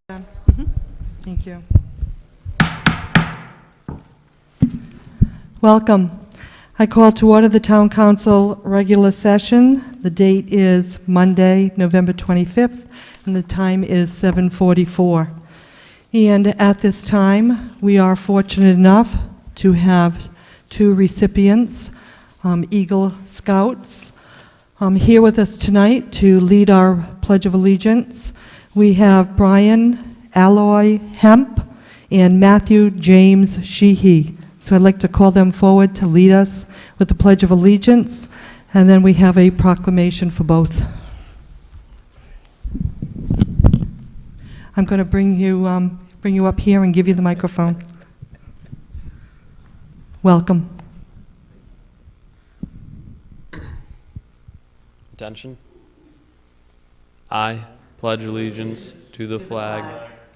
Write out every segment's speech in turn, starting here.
Thank you. Welcome. I call to order the Town Council regular session. The date is Monday, November 25th, and the time is 7:44. And at this time, we are fortunate enough to have two recipients, Eagle Scouts, here with us tonight to lead our Pledge of Allegiance. We have Brian Alloy Hemp and Matthew James Sheehy. So I'd like to call them forward to lead us with the Pledge of Allegiance, and then we have a proclamation for both. I'm going to bring you up here and give you the microphone. Welcome. Attention. I pledge allegiance to the flag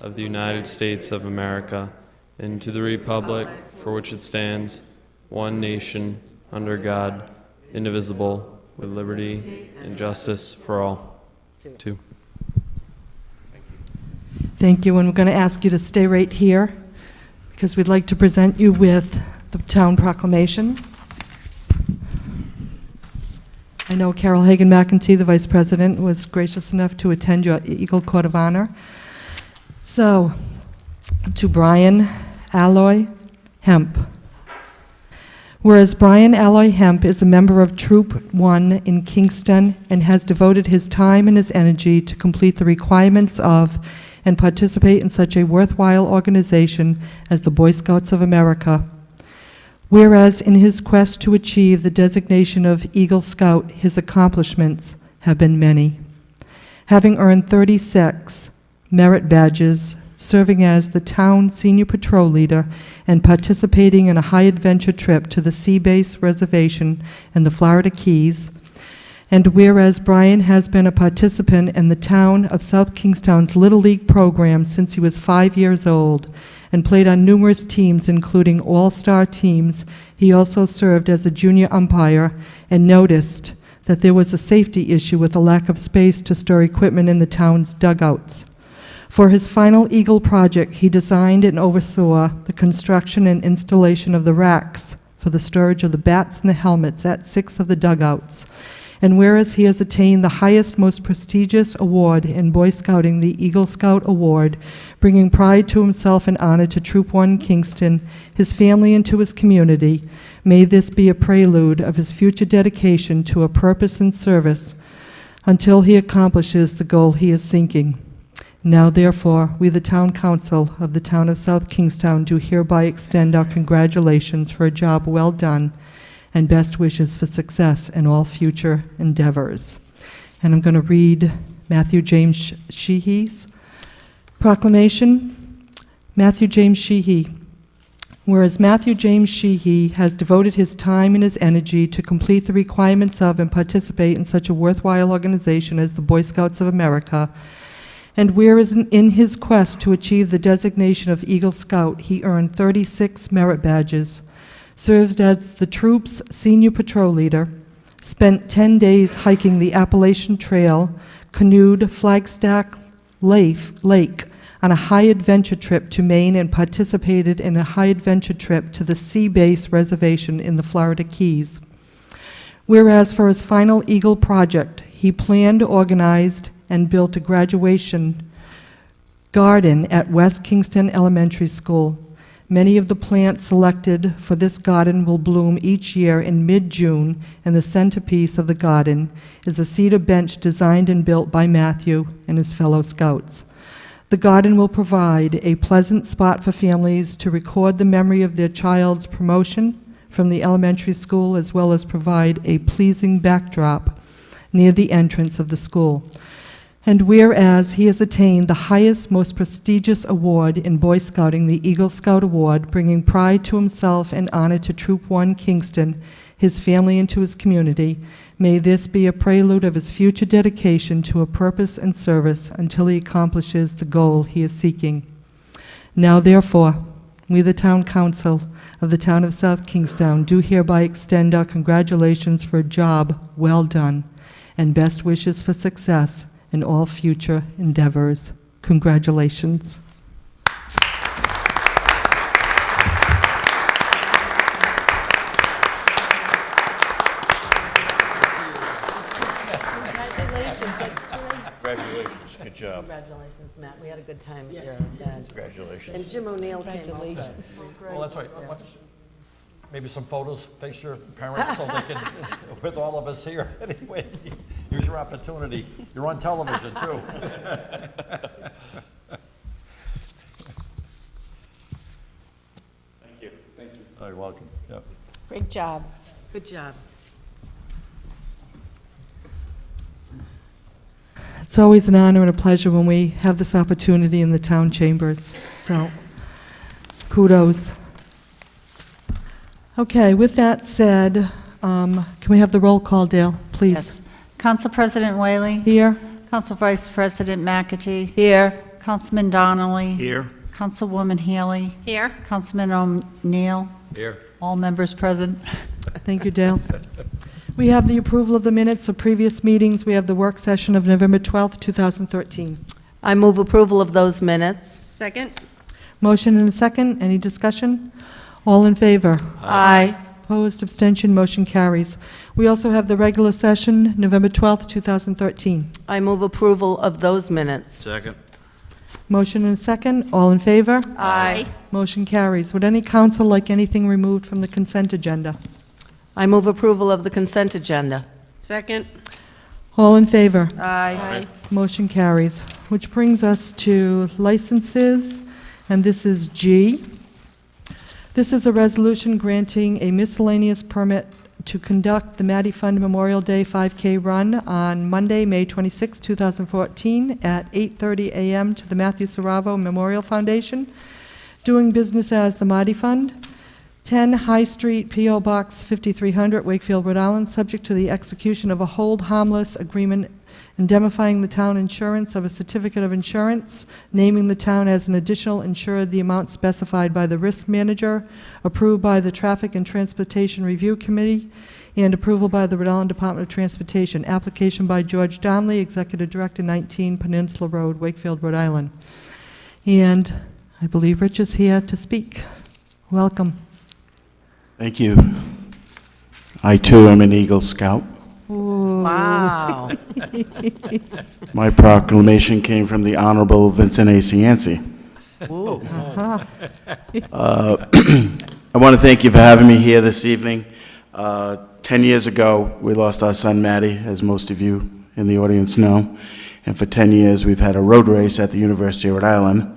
of the United States of America and to the republic for which it stands, one nation, under God, indivisible, with liberty and justice for all. Two. Thank you, and we're going to ask you to stay right here because we'd like to present you with the town proclamations. I know Carol Hagan-McEntee, the Vice President, was gracious enough to attend your Eagle Court of Honor. So, to Brian Alloy Hemp. Whereas Brian Alloy Hemp is a member of Troop 1 in Kingston and has devoted his time and his energy to complete the requirements of and participate in such a worthwhile organization as the Boy Scouts of America. Whereas in his quest to achieve the designation of Eagle Scout, his accomplishments have been many. Having earned 36 merit badges, serving as the town senior patrol leader, and participating in a high-adventure trip to the Sea Base Reservation in the Florida Keys. And whereas Brian has been a participant in the town of South Kingstown's Little League program since he was 5 years old, and played on numerous teams, including all-star teams, he also served as a junior umpire and noticed that there was a safety issue with a lack of space to store equipment in the town's dugouts. For his final Eagle project, he designed and oversaw the construction and installation of the racks for the storage of the bats and the helmets at 6 of the dugouts. And whereas he has attained the highest, most prestigious award in Boy Scouting, the Eagle Scout Award, bringing pride to himself and honor to Troop 1 Kingston, his family, and to his community, may this be a prelude of his future dedication to a purpose and service until he accomplishes the goal he is seeking. Now, therefore, we, the Town Council of the Town of South Kingstown, do hereby extend our congratulations for a job well done and best wishes for success in all future endeavors. And I'm going to read Matthew James Sheehy's proclamation. Matthew James Sheehy. Whereas Matthew James Sheehy has devoted his time and his energy to complete the requirements of and participate in such a worthwhile organization as the Boy Scouts of America, and whereas in his quest to achieve the designation of Eagle Scout, he earned 36 merit badges, served as the troop's senior patrol leader, spent 10 days hiking the Appalachian Trail, canoed Flagstaff Lake on a high-adventure trip to Maine, and participated in a high-adventure trip to the Sea Base Reservation in the Florida Keys. Whereas for his final Eagle project, he planned, organized, and built a graduation garden at West Kingston Elementary School. Many of the plants selected for this garden will bloom each year in mid-June, and the centerpiece of the garden is a cedar bench designed and built by Matthew and his fellow Scouts. The garden will provide a pleasant spot for families to record the memory of their child's promotion from the elementary school, as well as provide a pleasing backdrop near the entrance of the school. And whereas he has attained the highest, most prestigious award in Boy Scouting, the Eagle Scout Award, bringing pride to himself and honor to Troop 1 Kingston, his family, and to his community, may this be a prelude of his future dedication to a purpose and service until he accomplishes the goal he is seeking. Now, therefore, we, the Town Council of the Town of South Kingstown, do hereby extend our congratulations for a job well done and best wishes for success in all future endeavors. Congratulations. Congratulations, good job. Congratulations, Matt. We had a good time at your event. Congratulations. And Jim O'Neill came also. Well, that's right. Maybe some photos, face your parents so they can, with all of us here. Anyway, use your opportunity. You're on television, too. Thank you. Oh, you're welcome. Yep. Great job. Good job. It's always an honor and a pleasure when we have this opportunity in the town chambers. So, kudos. Okay, with that said, can we have the roll call, Dale, please? Yes. Council President Whaley. Here? Council Vice President McAtee. Here. Councilman Donnelly. Here. Councilwoman Healy. Here. Councilman O'Neill. Here. All members present. Thank you, Dale. We have the approval of the minutes of previous meetings. We have the work session of November 12th, 2013. I move approval of those minutes. Second. Motion and a second. Any discussion? All in favor? Aye. Opposed, abstention, motion carries. We also have the regular session, November 12th, 2013. I move approval of those minutes. Second. Motion and a second. All in favor? Aye. Motion carries. Would any council like anything removed from the consent agenda? I move approval of the consent agenda. Second. All in favor? Aye. Motion carries. Which brings us to licenses, and this is G. This is a resolution granting a miscellaneous permit to conduct the Maddie Fund Memorial Day 5K run on Monday, May 26, 2014, at 8:30 a.m. to the Matthew Saravo Memorial Foundation, doing business as the Maddie Fund, 10 High Street, P.O. Box 5300, Wakefield, Rhode Island, subject to the execution of a hold harmless agreement indemnifying the town insurance of a certificate of insurance, naming the town as an additional insured the amount specified by the risk manager, approved by the Traffic and Transportation Review Committee, and approval by the Rhode Island Department of Transportation. Application by George Donnelly, Executive Director, 19 Peninsula Road, Wakefield, Rhode Island. And I believe Rich is here to speak. Welcome. Thank you. I too am an Eagle Scout. Wow. My proclamation came from the Honorable Vincent A. Cianci. I want to thank you for having me here this evening. 10 years ago, we lost our son Matty, as most of you in the audience know. And for 10 years, we've had a road race at the University of Rhode Island.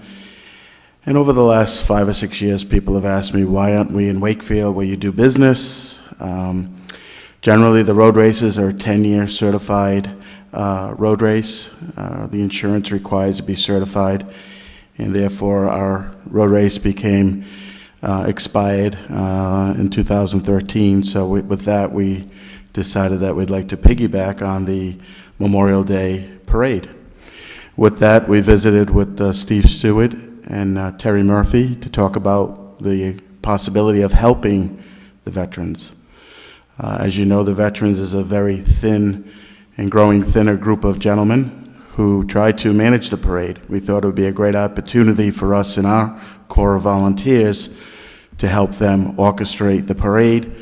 And over the last 5 or 6 years, people have asked me, why aren't we in Wakefield where you do business? Generally, the road races are a 10-year certified road race. The insurance requires to be certified, and therefore our road race became expired in 2013. So with that, we decided that we'd like to piggyback on the Memorial Day parade. With that, we visited with Steve Stewart and Terry Murphy to talk about the possibility of helping the veterans. As you know, the veterans is a very thin and growing thinner group of gentlemen who try to manage the parade. We thought it would be a great opportunity for us and our Corps of Volunteers to help them orchestrate the parade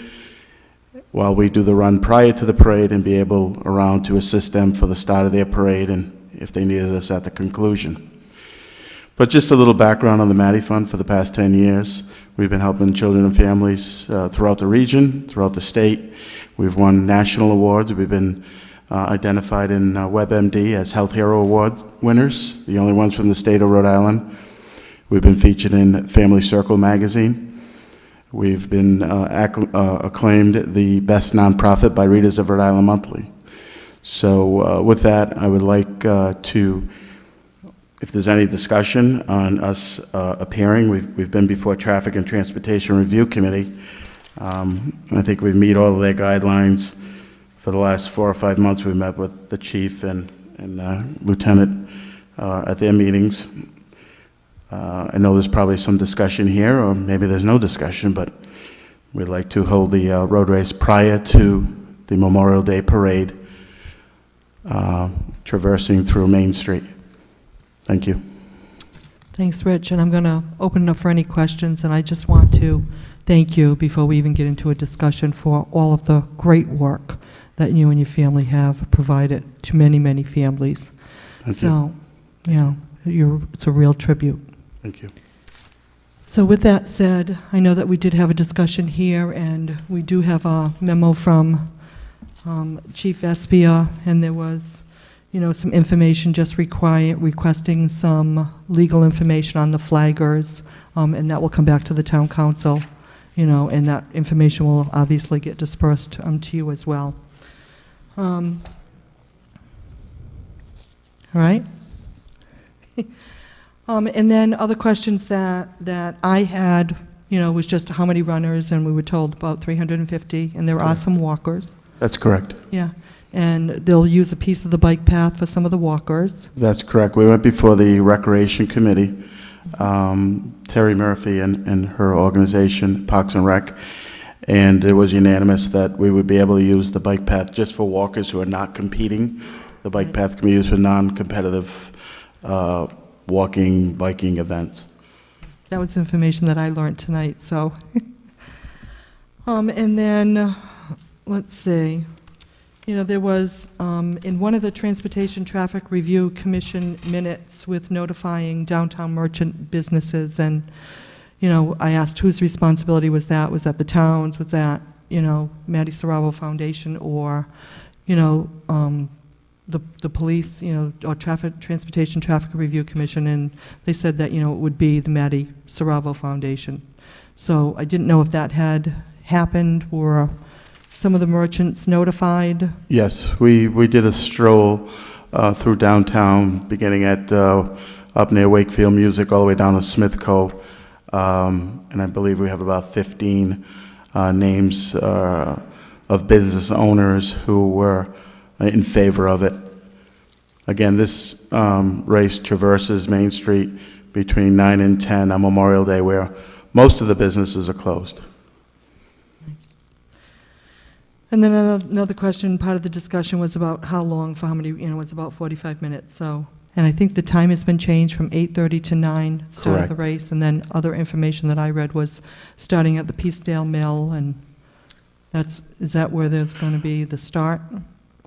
while we do the run prior to the parade and be able around to assist them for the start of their parade and if they needed us at the conclusion. But just a little background on the Maddie Fund. For the past 10 years, we've been helping children and families throughout the region, throughout the state. We've won national awards. We've been identified in WebMD as Health Hero Award winners, the only ones from the state of Rhode Island. We've been featured in Family Circle magazine. We've been acclaimed the best nonprofit by readers of Rhode Island Monthly. So with that, I would like to, if there's any discussion on us appearing, we've been before Traffic and Transportation Review Committee. I think we meet all of their guidelines. For the last 4 or 5 months, we've met with the chief and lieutenant at their meetings. I know there's probably some discussion here, or maybe there's no discussion, but we'd like to hold the road race prior to the Memorial Day parade, traversing through Main Street. Thank you. Thanks, Rich, and I'm going to open it up for any questions, and I just want to thank you, before we even get into a discussion, for all of the great work that you and your family have provided to many, many families. Thank you. So, it's a real tribute. Thank you. So with that said, I know that we did have a discussion here, and we do have a memo from Chief Espia, and there was, some information just requesting some legal information on the flaggers, and that will come back to the town council, and that information will obviously get dispersed to you as well. All right? And then other questions that I had, was just how many runners, and we were told about 350, and there are some walkers. That's correct. Yeah, and they'll use a piece of the bike path for some of the walkers. That's correct. We went before the Recreation Committee, Terry Murphy and her organization, Parks and Rec, and it was unanimous that we would be able to use the bike path just for walkers who are not competing. The bike path can be used for non-competitive walking, biking events. That was information that I learned tonight, so. And then, let's see, there was, in one of the Transportation Traffic Review Commission minutes with notifying downtown merchant businesses, and, I asked whose responsibility was that? Was that the town's? Was that, Matty Saravo Foundation, or, the police, or Transportation Traffic Review Commission, and they said that, it would be the Matty Saravo Foundation. So I didn't know if that had happened, or some of the merchants notified. Yes, we did a stroll through downtown, beginning at up near Wakefield Music, all the way down to Smith Cove, and I believe we have about 15 names of business owners who were in favor of it. Again, this race traverses Main Street between 9 and 10 on Memorial Day, where most of the businesses are closed. And then another question, part of the discussion was about how long, for how many, it's about 45 minutes, so. And I think the time has been changed from 8:30 to 9, start of the Correct. race, and then other information that I read was starting at the Peacedale Mill, and is that where there's going to be the start?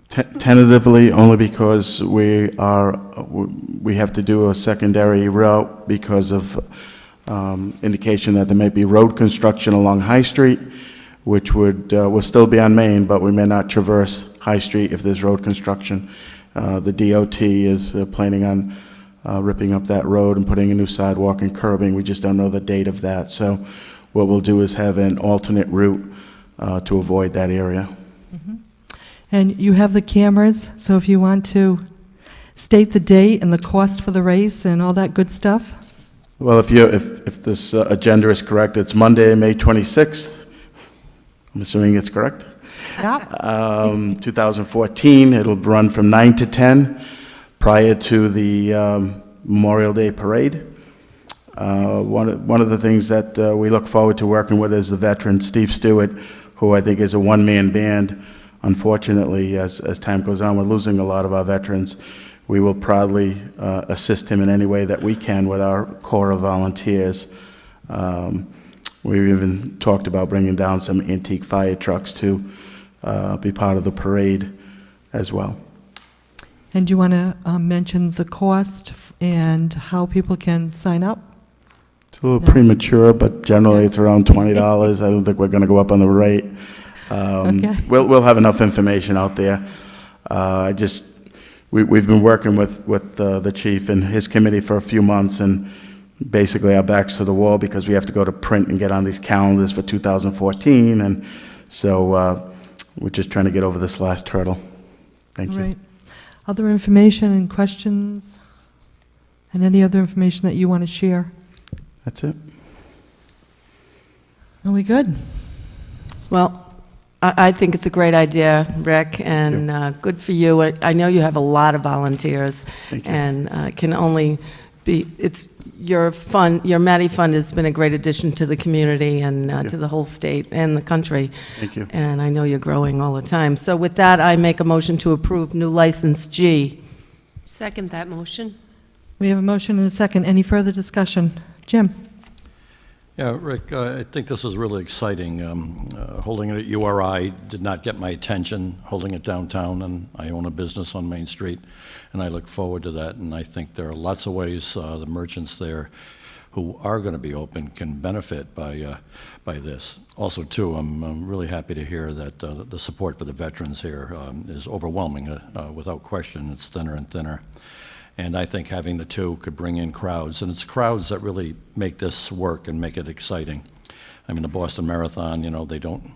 Tentatively, only because we have to do a secondary route because of indication that there may be road construction along High Street, which will still be on Main, but we may not traverse High Street if there's road construction. The DOT is planning on ripping up that road and putting a new sidewalk and curbing. We just don't know the date of that. So what we'll do is have an alternate route to avoid that area. And you have the cameras, so if you want to state the date and the cost for the race and all that good stuff. Well, if this agenda is correct, it's Monday, May 26th. I'm assuming it's correct. Yeah. 2014. It'll run from 9 to 10 prior to the Memorial Day Parade. One of the things that we look forward to working with is the veteran Steve Stewart, who I think is a one-man band. Unfortunately, as time goes on, we're losing a lot of our veterans. We will proudly assist him in any way that we can with our corps of volunteers. We've even talked about bringing down some antique fire trucks to be part of the parade as well. And do you want to mention the cost and how people can sign up? It's a little premature, but generally it's around $20. I don't think we're going to go up on the rate. Okay. We'll have enough information out there. We've been working with the chief and his committee for a few months, and basically our backs to the wall because we have to go to print and get on these calendars for 2014, and so we're just trying to get over this last hurdle. Thank you. Right. Other information and questions? And any other information that you want to share? That's it. Are we good? Well, I think it's a great idea, Rick, and good for you. I know you have a lot of volunteers. Thank you. And can only be, it's your fund, your Matty Fund has been a great addition to the community and to the whole state and the country. Thank you. And I know you're growing all the time. So with that, I make a motion to approve new license G. Second that motion. We have a motion and a second. Any further discussion? Jim? Yeah, Rick, I think this is really exciting. Holding it at URI did not get my attention, holding it downtown, and I own a business on Main Street, and I look forward to that, and I think there are lots of ways the merchants there who are going to be open can benefit by this. Also, too, I'm really happy to hear that the support for the veterans here is overwhelming. Without question, it's thinner and thinner. And I think having the two could bring in crowds, and it's crowds that really make this work and make it exciting. I mean, the Boston Marathon, you know, they don't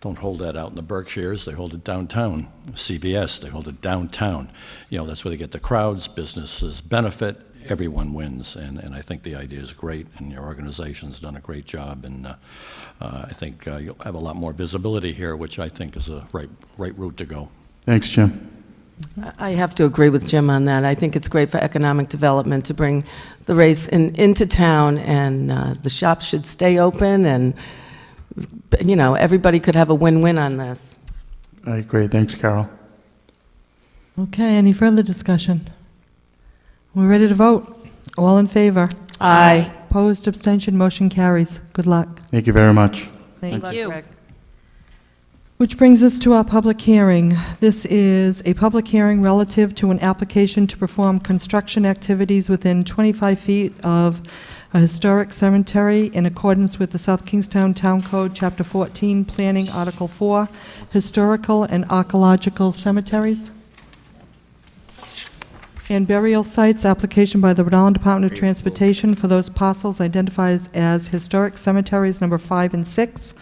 hold that out in the Berkshires, they hold it downtown. CVS, they hold it downtown. You know, that's where they get the crowds, businesses benefit, everyone wins, and I think the idea is great, and your organization's done a great job, and I think you'll have a lot more visibility here, which I think is a right route to go. Thanks, Jim. I have to agree with Jim on that. I think it's great for economic development to bring the race into town, and the shops should stay open, and, you know, everybody could have a win-win on this. I agree. Thanks, Carol. Okay, any further discussion? We're ready to vote. All in favor? Aye. Opposed, abstention, motion carries. Good luck. Thank you very much. Thank Good luck, Rick. Which brings us to our public hearing. This is a public hearing relative to an application to perform construction activities within 25 feet of a historic cemetery in accordance with the South Kingstown Town Code, Chapter 14, Planning, Article 4, Historical and Archaeological Cemeteries and Burial Sites, application by the Rhode Island Department of Transportation for those parcels identified as historic cemeteries number 5 and 6,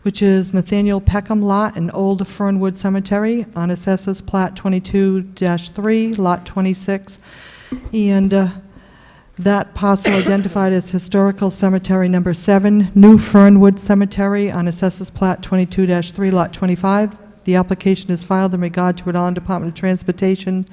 which is Nathaniel Peckham Lot and Old Fernwood Cemetery on Assessors Plat 22-3, Lot 26, and that parcel identified as Historical Cemetery Number 7, New Fernwood Cemetery on Assessors Plat 22-3, Lot 25. The application is filed in regard to Rhode Island Department of Transportation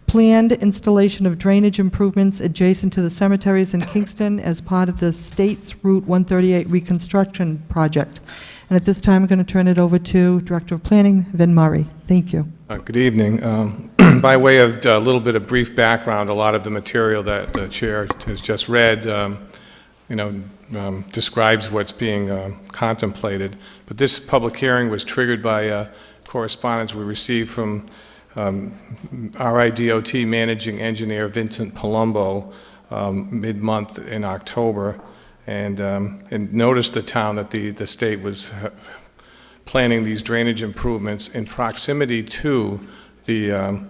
planned installation of drainage improvements adjacent to the cemeteries in Kingston as part of the state's Route 138 reconstruction project. And at this time, I'm going to turn it over to Director of Planning, Vin Murray. Thank you. Good evening. By way of a little bit of brief background, a lot of the material that the chair has just read, describes what's being contemplated. But this public hearing was triggered by correspondence we received from RIDOT Managing Engineer Vincent Palumbo mid-month in October, and noticed the town that the state was planning these drainage improvements in proximity to the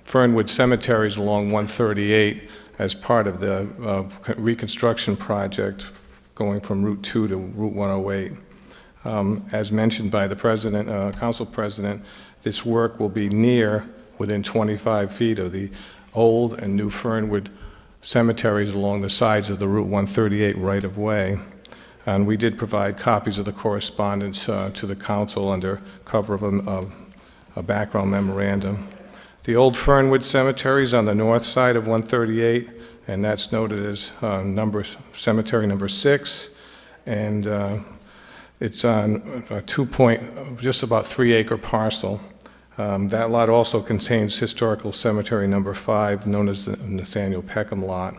Fernwood cemeteries along 138 as part of the reconstruction project going from Route 2 to Route 108. As mentioned by the president, council president, this work will be within 25 feet of the old and new Fernwood cemeteries along the sides of the Route 138 right-of-way. And we did provide copies of the correspondence to the council under cover of a background memorandum. The old Fernwood cemetery is on the north side of 138, and that's noted as cemetery number 6, and it's on just about 3-acre parcel. That lot also contains historical cemetery number 5, known as the Nathaniel Peckham Lot.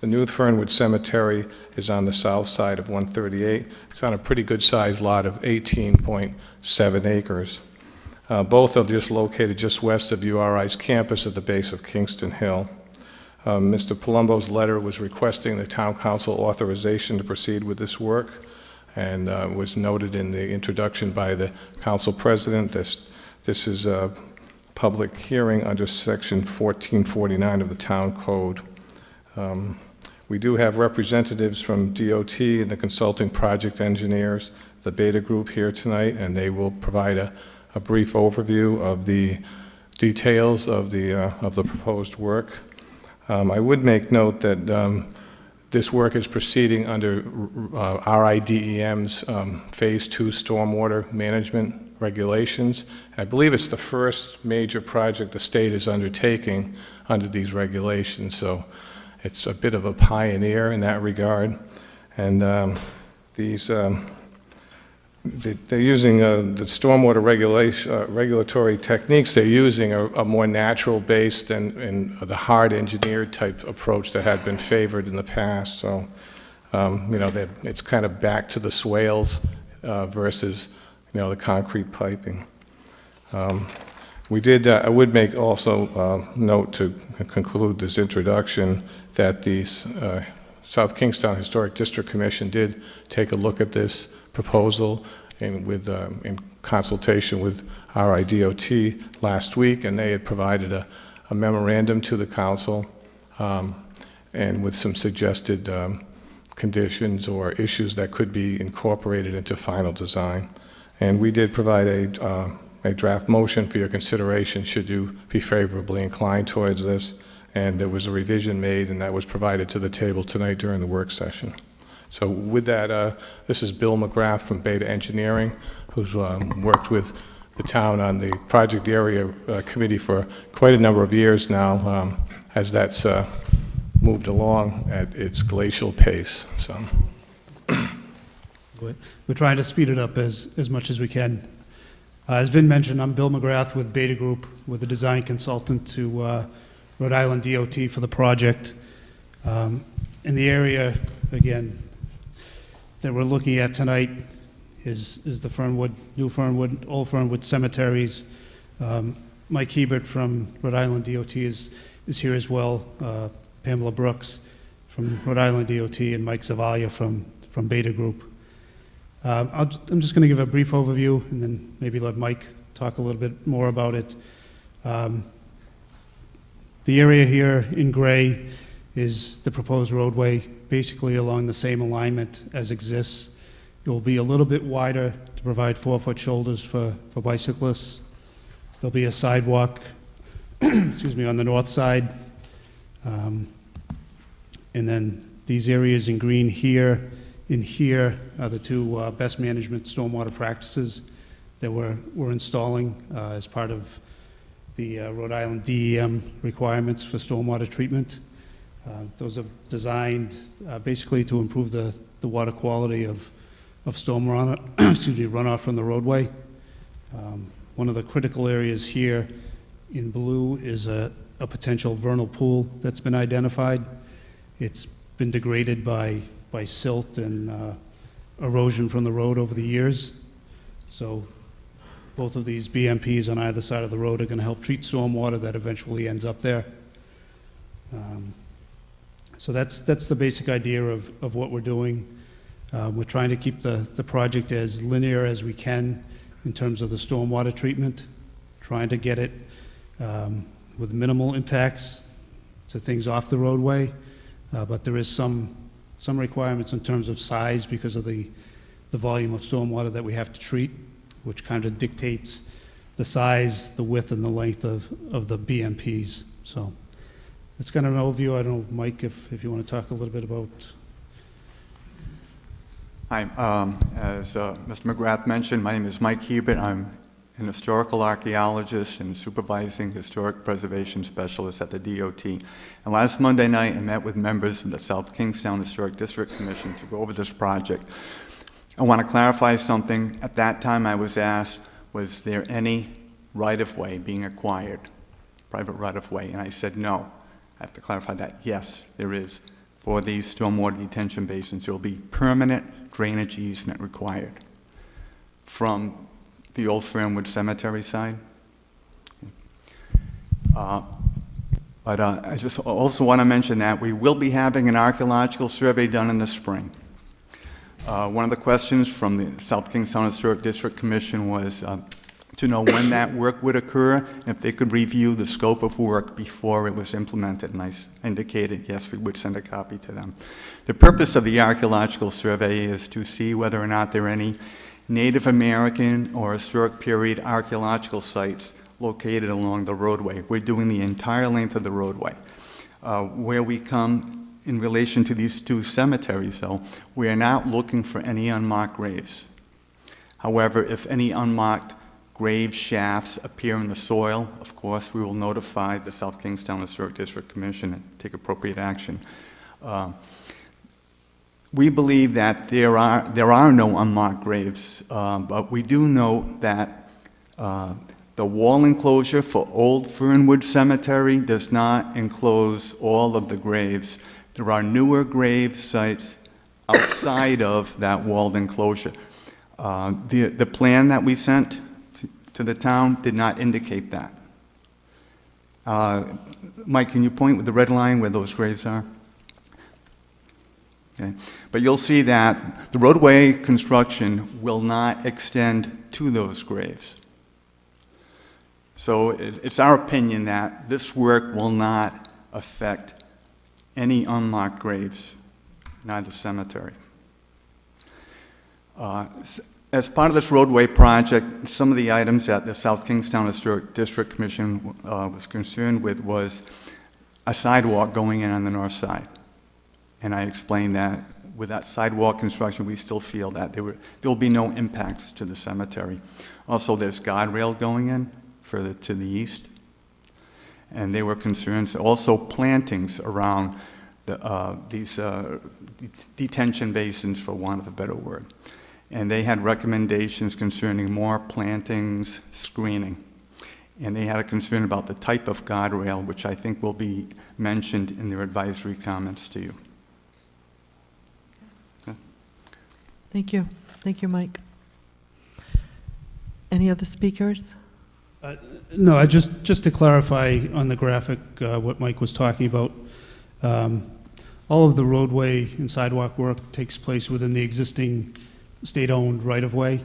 The new Fernwood Cemetery is on the south side of 138. It's on a pretty good-sized lot of 18.7 acres. Both are just located just west of URI's campus at the base of Kingston Hill. Mr. Palumbo's letter was requesting the town council authorization to proceed with this work, and was noted in the introduction by the council president. This is a public hearing under section 1449 of the town code. We do have representatives from DOT and the consulting project engineers, the Beta Group, here tonight, and they will provide a brief overview of the details of the proposed work. I would make note that this work is proceeding under RIDEM's Phase 2 Stormwater Management regulations. I believe it's the first major project the state is undertaking under these regulations, so it's a bit of a pioneer in that regard. And these they're using the stormwater regulatory techniques they're using are more natural-based and the hard engineered type approach that had been favored in the past. So, it's kind of back to the swales versus, the concrete piping. I would make also note to conclude this introduction that the South Kingstown Historic District Commission did take a look at this proposal and in consultation with RIDOT last week, and they had provided a memorandum to the council and with some suggested conditions or issues that could be incorporated into final design. And we did provide a draft motion for your consideration should you be favorably inclined towards this. And there was a revision made, and that was provided to the table tonight during the work session. So with that, this is Bill McGrath from Beta Engineering, who's worked with the town on the project area committee for quite a number of years now, as that's moved along at its glacial pace. So we're trying to speed it up as much as we can. As Vin mentioned, I'm Bill McGrath with Beta Group, with a design consultant to Rhode Island DOT for the project. In the area, again, that we're looking at tonight is the Fernwood, New Fernwood, Old Fernwood cemeteries. Mike Hebert from Rhode Island DOT is here as well. Pamela Brooks from Rhode Island DOT and Mike Zavalia from Beta Group. I'm just going to give a brief overview and then maybe let Mike talk a little bit more about it. The area here in gray is the proposed roadway, basically along the same alignment as exists. It will be a little bit wider to provide 4-foot shoulders for bicyclists. There'll be a sidewalk, excuse me, on the north side. And then these areas in green here, in here are the two best management stormwater practices that we're installing as part of the Rhode Island DEM requirements for stormwater treatment. Those are designed basically to improve the water quality of storm runoff from the roadway. One of the critical areas here in blue is a potential vernal pool that's been identified. It's been degraded by silt and erosion from the road over the years. So both of these BMPs on either side of the road are going to help treat stormwater that eventually ends up there. So that's the basic idea of what we're doing. We're trying to keep the project as linear as we can in terms of the stormwater treatment, trying to get it with minimal impacts to things off the roadway, but there is some requirements in terms of size because of the volume of stormwater that we have to treat, which kind of dictates the size, the width, and the length of the BMPs. So that's kind of an overview. I don't know, Mike, if you want to talk a little bit about. Hi, as Mr. McGrath mentioned, my name is Mike Hebert. I'm an historical archaeologist and supervising historic preservation specialist at the DOT. And last Monday night, I met with members from the South Kingstown Historic District Commission to go over this project. I want to clarify something. At that time, I was asked, was there any right-of-way being acquired, private right-of-way? And I said no. I have to clarify that. Yes, there is. For these stormwater detention basins, there will be permanent drainage easement required from the old Fernwood Cemetery side. But I just also want to mention that we will be having an archaeological survey done in the spring. One of the questions from the South Kingstown Historic District Commission was to know when that work would occur and if they could review the scope of work before it was implemented, and I indicated yes, we would send a copy to them. The purpose of the archaeological survey is to see whether or not there are any Native American or historic period archaeological sites located along the roadway. We're doing the entire length of the roadway. Where we come in relation to these two cemeteries, though, we are not looking for any unmarked graves. However, if any unmarked grave shafts appear in the soil, of course, we will notify the South Kingstown Historic District Commission and take appropriate action. We believe that there are no unmarked graves, but we do note that the wall enclosure for Old Fernwood Cemetery does not enclose all of the graves. There are newer grave sites outside of that walled enclosure. The plan that we sent to the town did not indicate that. Mike, can you point with the red line where those graves are? Okay. But you'll see that the roadway construction will not extend to those graves. So it's our opinion that this work will not affect any unmarked graves in either cemetery. As part of this roadway project, some of the items that the South Kingstown Historic District Commission was concerned with was a sidewalk going in on the north side. And I explained that with that sidewalk construction, we still feel that there will be no impacts to the cemetery. Also, there's guardrail going in further to the east. And they were concerned, also plantings around these detention basins, for want of a better word. And they had recommendations concerning more plantings, screening. And they had a concern about the type of guardrail, which I think will be mentioned in their advisory comments to you. Thank you. Thank you, Mike. Any other speakers? No, just to clarify on the graphic, what Mike was talking about, all of the roadway and sidewalk work takes place within the existing state-owned right-of-way,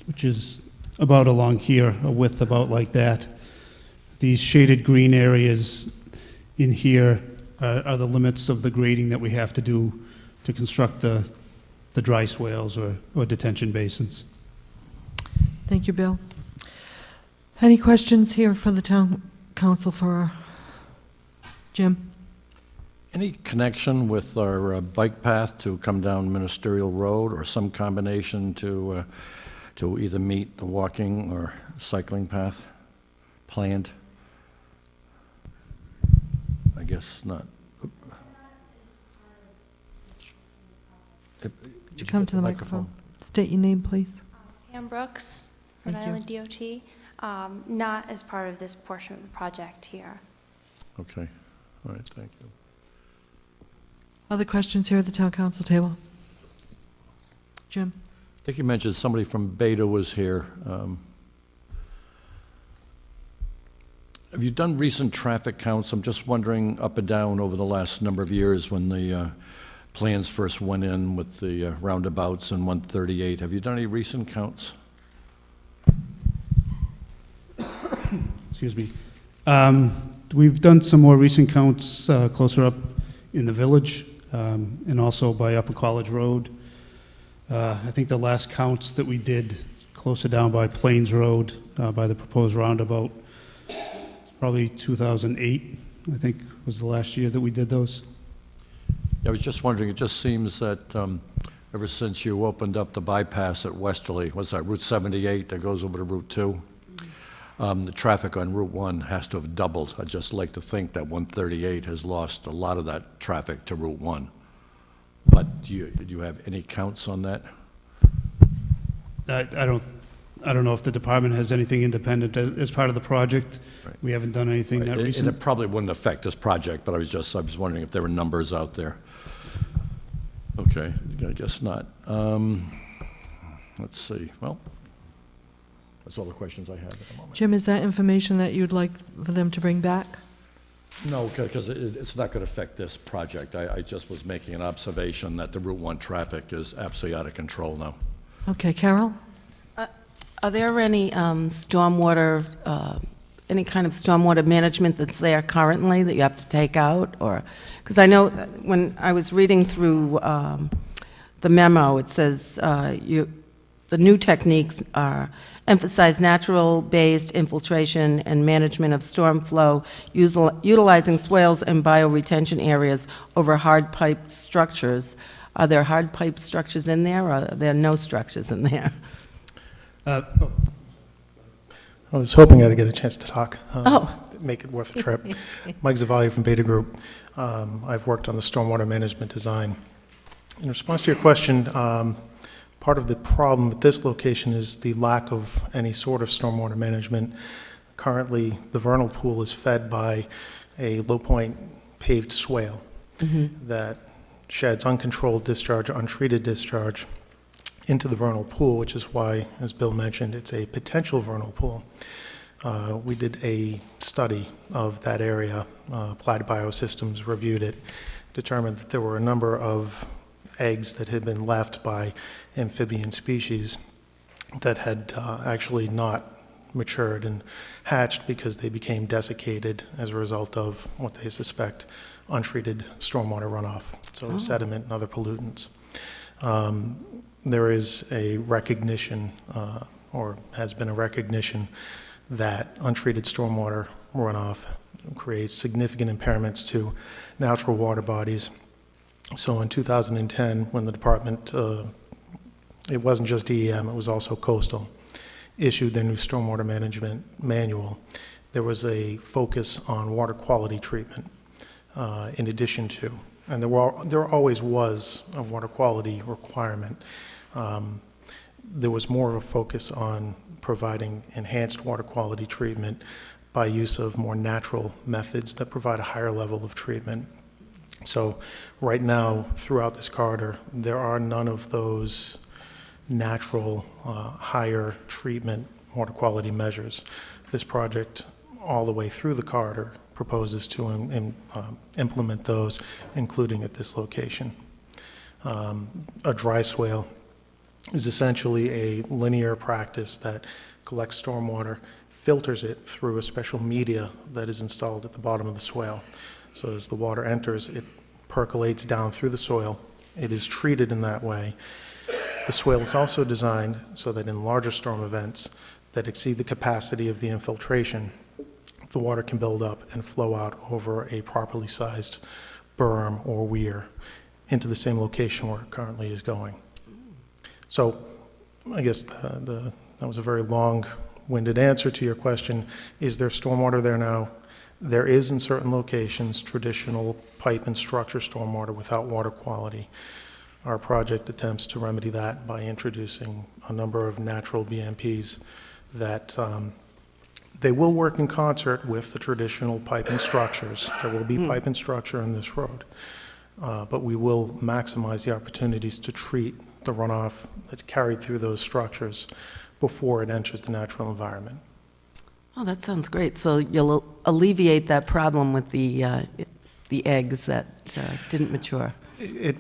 which is about along here, a width about like that. These shaded green areas in here are the limits of the grading that we have to do to construct the dry swales or detention basins. Thank you, Bill. Any questions here for the town council for Jim? Any connection with our bike path to come down Ministerial Road, or some combination to either meet the walking or cycling path planned? I guess not. Would you come to the microphone? State your name, please. Pam Brooks, Rhode Thank you. Island DOT, not as part of this portion of the project here. Okay, all right, thank you. Other questions here at the town council table? Jim? I think you mentioned somebody from Beta was here. Have you done recent traffic counts? I'm just wondering, up and down over the last number of years when the plans first went in with the roundabouts and 138. Have you done any recent counts? Excuse me. We've done some more recent counts closer up in the village and also by Upper College Road. I think the last counts that we did closer down by Plains Road, by the proposed roundabout, it's probably 2008, I think was the last year that we did those. I was just wondering, it just seems that ever since you opened up the bypass at Westerly, what's that, Route 78 that goes over to Route 2? The traffic on Route 1 has to have doubled. I'd just like to think that 138 has lost a lot of that traffic to Route 1. But do you have any counts on that? I don't know if the department has anything independent as part of the project. Right. We haven't done anything that And recent. it probably wouldn't affect this project, but I was wondering if there were numbers out there. Okay, I guess not. Let's see. Well, that's all the questions I have at the moment. Jim, is that information that you'd like for them to bring back? No, because it's not going to affect this project. I just was making an observation that the Route 1 traffic is absolutely out of control now. Okay, Carol? Are there any stormwater, any kind of stormwater management that's there currently that you have to take out? Or, because I know that when I was reading through the memo, it says the new techniques are emphasize natural-based infiltration and management of storm flow, utilizing swales and bioretention areas over hard pipe structures. Are there hard pipe structures in there, or are there no structures in there? I was hoping I'd get a chance to talk. make it worth a trip. Mike Zavalli from Beta Group. I've worked on the stormwater management design. In response to your question, part of the problem at this location is the lack of any sort of stormwater management. Currently, the vernal pool is fed by a low-point paved swale that sheds uncontrolled discharge, untreated discharge into the vernal pool, which is why, as Bill mentioned, it's a potential vernal pool. We did a study of that area. Applied Biosystems reviewed it, determined that there were a number of eggs that had been left by amphibian species that had actually not matured and hatched because they became desiccated as a result of what they suspect untreated stormwater runoff, so sediment and other pollutants. There is a recognition, or has been a recognition, that untreated stormwater runoff creates significant impairments to natural water bodies. So in 2010, when the department, it wasn't just DEM, it was also Coastal, issued their new stormwater management manual, there was a focus on water quality treatment in addition to, and there always was a water quality requirement. There was more of a focus on providing enhanced water quality treatment by use of more natural methods that provide a higher level of treatment. So right now, throughout this corridor, there are none of those natural, higher treatment water quality measures. This project, all the way through the corridor, proposes to implement those, including at this location. A dry swale is essentially a linear practice that collects stormwater, filters it through a special media that is installed at the bottom of the swale. So as the water enters, it percolates down through the soil. It is treated in that way. The swale is also designed so that in larger storm events that exceed the capacity of the infiltration, the water can build up and flow out over a properly sized berm or weir into the same location where it currently is going. So I guess that was a very long-winded answer to your question. Is there stormwater there now? There is in certain locations traditional pipe and structure stormwater without water quality. Our project attempts to remedy that by introducing a number of natural BMPs that they will work in concert with the traditional pipe and structures. There will be pipe and structure in this road, but we will maximize the opportunities to treat the runoff that's carried through those structures before it enters the natural environment. Oh, that sounds great. So you'll alleviate that problem with the eggs that didn't mature.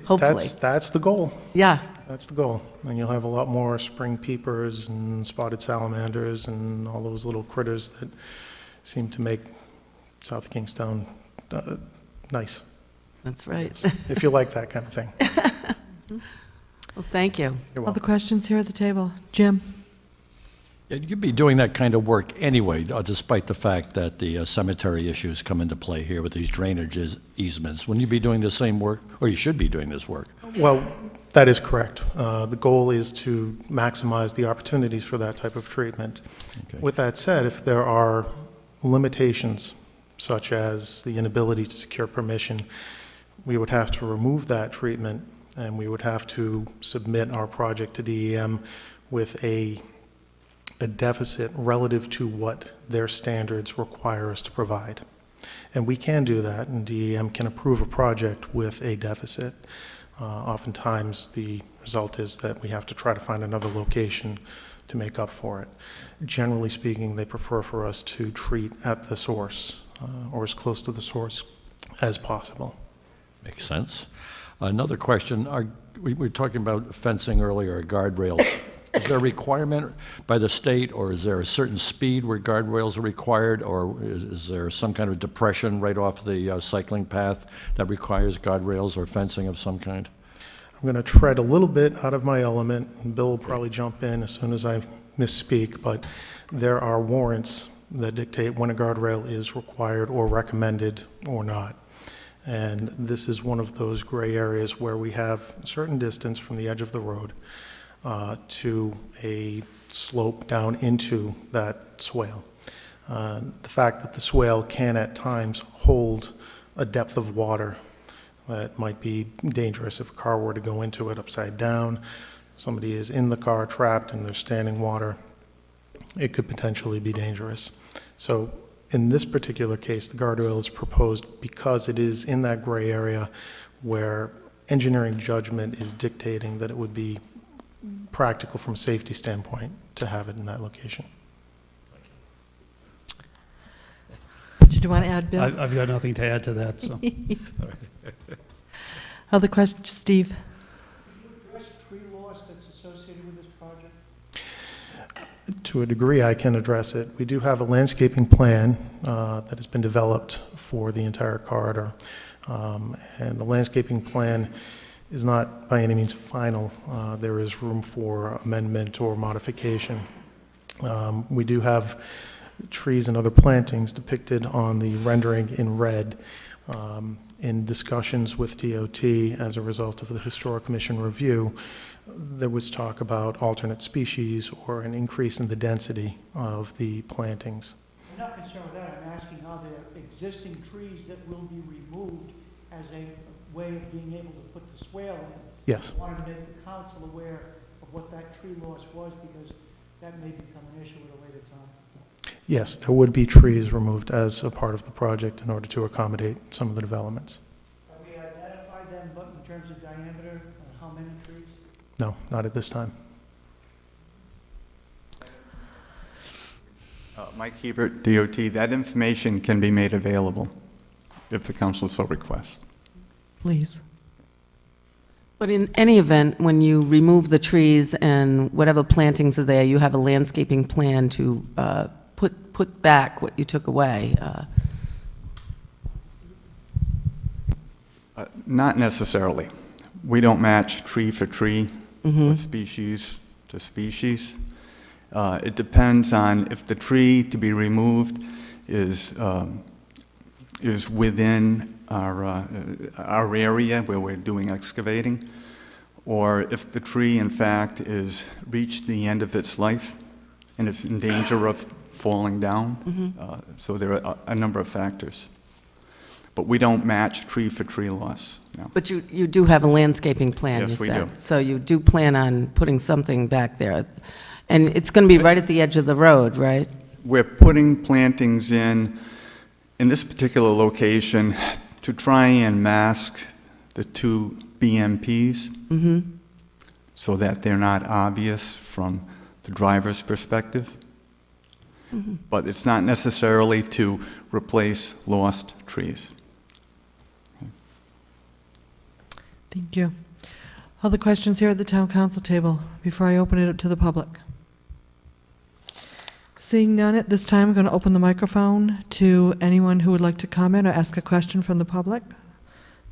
Hopefully. That's the goal. Yeah. That's the goal. And you'll have a lot more spring peepers and spotted salamanders and all those little critters that seem to make South Kingstown nice. That's right. If you like that kind of thing. Well, thank you. You're Other welcome. questions here at the table? Jim? Yeah, you'd be doing that kind of work anyway, despite the fact that the cemetery issues come into play here with these drainage easements. Wouldn't you be doing the same work, or you should be doing this work? Well, that is correct. The goal is to maximize the opportunities for that type of treatment. Okay. With that said, if there are limitations, such as the inability to secure permission, we would have to remove that treatment, and we would have to submit our project to DEM with a deficit relative to what their standards require us to provide. And we can do that, and DEM can approve a project with a deficit. Oftentimes, the result is that we have to try to find another location to make up for it. Generally speaking, they prefer for us to treat at the source, or as close to the source as possible. Makes sense. Another question, we were talking about fencing earlier, guardrails. Is there a requirement by the state, or is there a certain speed where guardrails are required, or is there some kind of depression right off the cycling path that requires guardrails or fencing of some kind? I'm going to tread a little bit out of my element, and Bill will probably jump in as soon as I misspeak, but there are warrants that dictate when a guardrail is required or recommended or not. And this is one of those gray areas where we have a certain distance from the edge of the road to a slope down into that swale. The fact that the swale can at times hold a depth of water that might be dangerous if a car were to go into it upside down. Somebody is in the car trapped and there's standing water. It could potentially be dangerous. So in this particular case, the guardrail is proposed because it is in that gray area where engineering judgment is dictating that it would be practical from a safety standpoint to have it in that location. Did you want to add, Bill? I've got nothing to add to that, so. Other questions, Steve? Tree loss that's associated with this project? To a degree, I can address it. We do have a landscaping plan that has been developed for the entire corridor. And the landscaping plan is not by any means final. There is room for amendment or modification. We do have trees and other plantings depicted on the rendering in red. In discussions with DOT as a result of the Historic Commission review, there was talk about alternate species or an increase in the density of the plantings. I'm not concerned with that. I'm asking are there existing trees that will be removed as a way of being able to put the swale in? Yes. I wanted to make the council aware of what that tree loss was because that may become an issue at a later time. Yes, there would be trees removed as a part of the project in order to accommodate some of the developments. Have we identified them, but in terms of diameter, how many trees? No, not at this time. Mike Hebert, DOT, that information can be made available if the council so requests. Please. But in any event, when you remove the trees and whatever plantings are there, you have a landscaping plan to put back what you took away. Not necessarily. We don't match tree for tree or species to species. It depends on if the tree to be removed is within our area where we're doing excavating, or if the tree, in fact, is reached the end of its life and it's in danger of falling down. So there are a number of factors. But we don't match tree for tree loss, no. But you do have a landscaping plan, you Yes, said. we do. So you do plan on putting something back there. And it's going to be right at the edge of the road, right? We're putting plantings in this particular location to try and mask the two BMPs so that they're not obvious from the driver's perspective. But it's not necessarily to replace lost trees. Thank you. Other questions here at the town council table before I open it up to the public? Seeing none at this time, I'm going to open the microphone to anyone who would like to comment or ask a question from the public.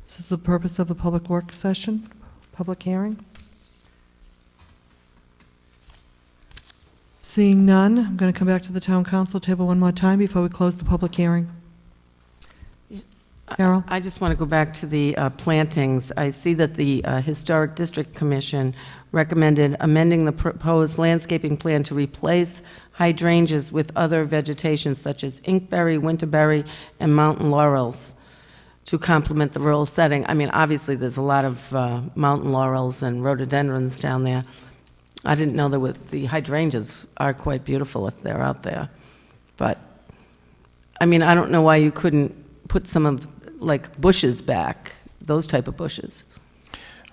This is the purpose of a public work session, public hearing. Seeing none, I'm going to come back to the town council table one more time before we close the public hearing. Carol? I just want to go back to the plantings. I see that the Historic District Commission recommended amending the proposed landscaping plan to replace hydrangeas with other vegetation such as inkberry, winterberry, and mountain laurels to complement the rural setting. I mean, obviously, there's a lot of mountain laurels and rhododendrons down there. I didn't know that the hydrangeas are quite beautiful if they're out there. But, I mean, I don't know why you couldn't put some of, like, bushes back, those type of bushes.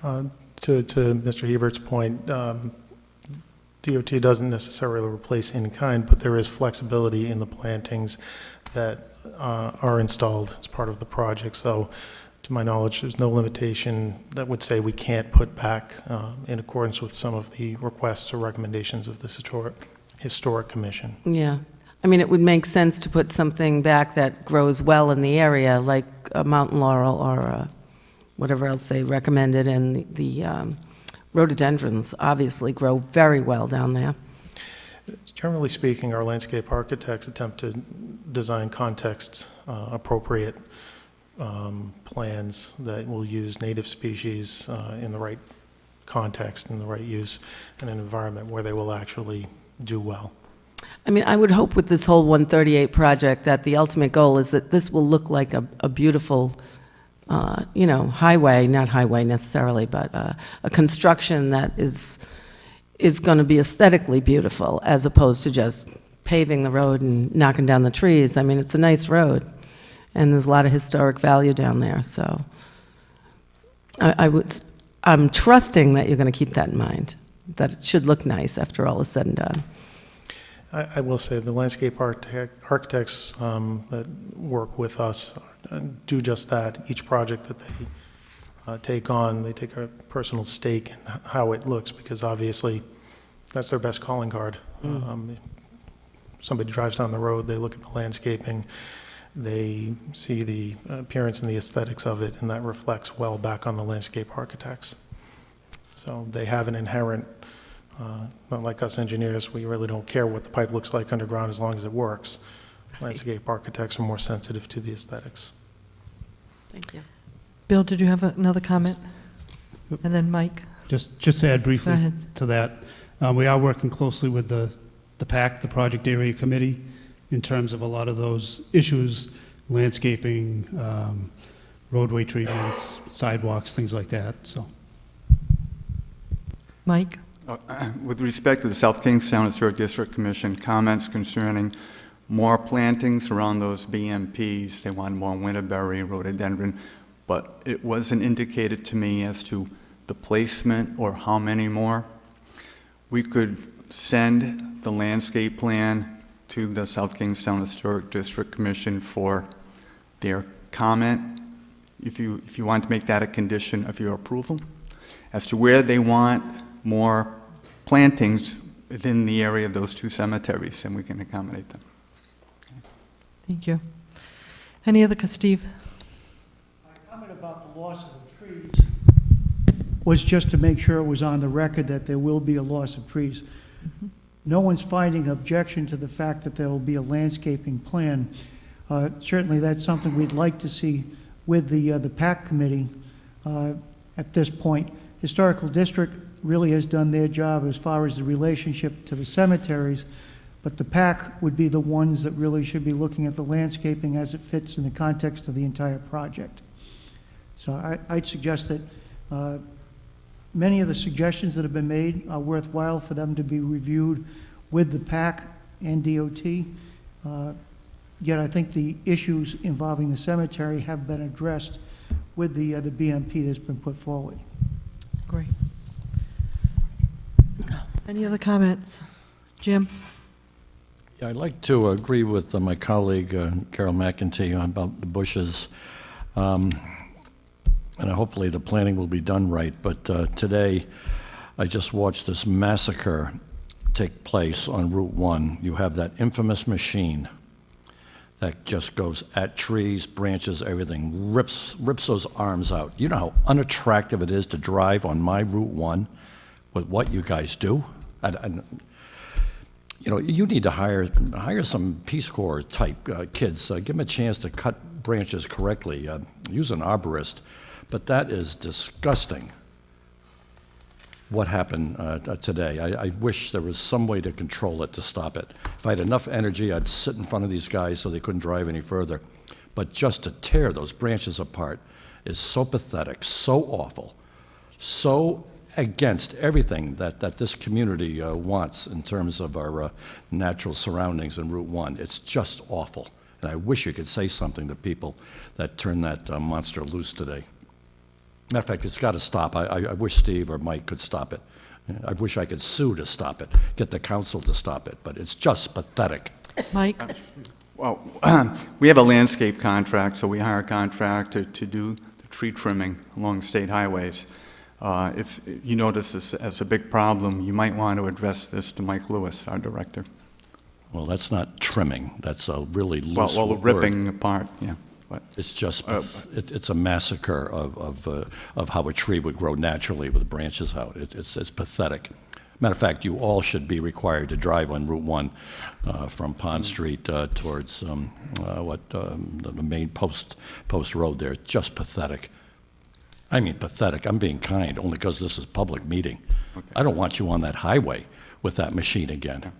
To Mr. Hebert's point, DOT doesn't necessarily replace in kind, but there is flexibility in the plantings that are installed as part of the project. So, to my knowledge, there's no limitation that would say we can't put back in accordance with some of the requests or recommendations of the Historic Commission. Yeah. I mean, it would make sense to put something back that grows well in the area, like a mountain laurel or whatever else they recommended, and the rhododendrons obviously grow very well down there. Generally speaking, our landscape architects attempt to design context-appropriate plans that will use native species in the right context and the right use in an environment where they will actually do well. I mean, I would hope with this whole 138 project that the ultimate goal is that this will look like a beautiful, highway, not highway necessarily, but a construction that is going to be aesthetically beautiful as opposed to just paving the road and knocking down the trees. I mean, it's a nice road, and there's a lot of historic value down there, so I'm trusting that you're going to keep that in mind, that it should look nice after all is said and done. I will say the landscape architects that work with us do just that. Each project that they take on, they take a personal stake in how it looks, because obviously that's their best calling card. Somebody drives down the road, they look at the landscaping, they see the appearance and the aesthetics of it, and that reflects well back on the landscape architects. So they have an inherent, not like us engineers, we really don't care what the pipe looks like underground as long as it works. Landscape architects are more sensitive to the aesthetics. Thank you. Bill, did you have another comment? And then Mike? Just to add Go briefly ahead. to that, we are working closely with the PAC, the Project Area Committee, in terms of a lot of those issues, landscaping, roadway treatments, sidewalks, things like that, so. Mike? With respect to the South Kingstown Historic District Commission, comments concerning more plantings around those BMPs. They want more winterberry, rhododendron, but it wasn't indicated to me as to the placement or how many more. We could send the landscape plan to the South Kingstown Historic District Commission for their comment, if you want to make that a condition of your approval, as to where they want more plantings within the area of those two cemeteries, and we can accommodate them. Thank you. Any other, Steve? My comment about the loss of the trees was just to make sure it was on the record that there will be a loss of trees. No one's finding objection to the fact that there will be a landscaping plan. Certainly that's something we'd like to see with the PAC committee at this point. Historical District really has done their job as far as the relationship to the cemeteries, but the PAC would be the ones that really should be looking at the landscaping as it fits in the context of the entire project. So I'd suggest that many of the suggestions that have been made are worthwhile for them to be reviewed with the PAC and DOT. Yet I think the issues involving the cemetery have been addressed with the BMP that's been put forward. Great. Any other comments? Jim? Yeah, I'd like to agree with my colleague Carol McEntee about the bushes. And hopefully the planning will be done right. But today, I just watched this massacre take place on Route 1. You have that infamous machine that just goes at trees, branches, everything, rips those arms out. You know how unattractive it is to drive on my Route 1 with what you guys do? You need to hire some Peace Corps type kids. Give them a chance to cut branches correctly. Use an arborist. But that is disgusting, what happened today. I wish there was some way to control it, to stop it. If I had enough energy, I'd sit in front of these guys so they couldn't drive any further. But just to tear those branches apart is so pathetic, so awful, so against everything that this community wants in terms of our natural surroundings in Route 1. It's just awful. And I wish you could say something to people that turned that monster loose today. Matter of fact, it's got to stop. I wish Steve or Mike could stop it. I wish I could sue to stop it, get the council to stop it, but it's just pathetic. Mike? Well, we have a landscape contract, so we hire a contractor to do the tree trimming along state highways. If you notice this as a big problem, you might want to address this to Mike Lewis, our director. Well, that's not trimming. That's a really loose Well, the word. ripping apart, yeah. But It's just, it's a massacre of how a tree would grow naturally with branches out. It's pathetic. Matter of fact, you all should be required to drive on Route 1 from Pond Street towards the main post road there. Just pathetic. I mean pathetic. I'm being kind, only because this is a public meeting. Okay. I don't want you on that highway with that machine again.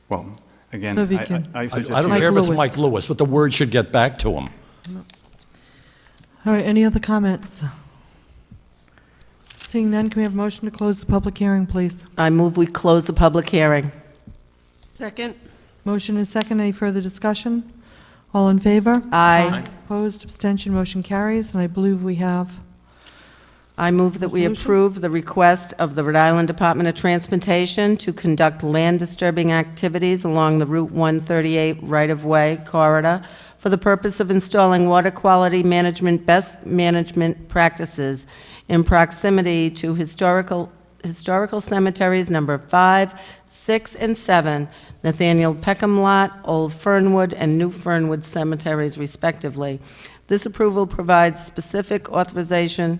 Well, Again, So we can- I I suggest don't you- care if it's Lewis. Mike Lewis, but the word should get back to him. All right, any other comments? Seeing none, can we have a motion to close the public hearing, please? I move we close the public hearing. Second. Motion is second. Any further discussion? All in favor? Aye. Opposed, abstention, motion carries, and I believe we have, I move that we Resolution? approve the request of the Rhode Island Department of Transportation to conduct land disturbing activities along the Route 138 right-of-way corridor for the purpose of installing water quality management best management practices in proximity to historical cemeteries number 5, 6, and 7, Nathaniel Peckham Lot, Old Fernwood, and New Fernwood cemeteries respectively. This approval provides specific authorization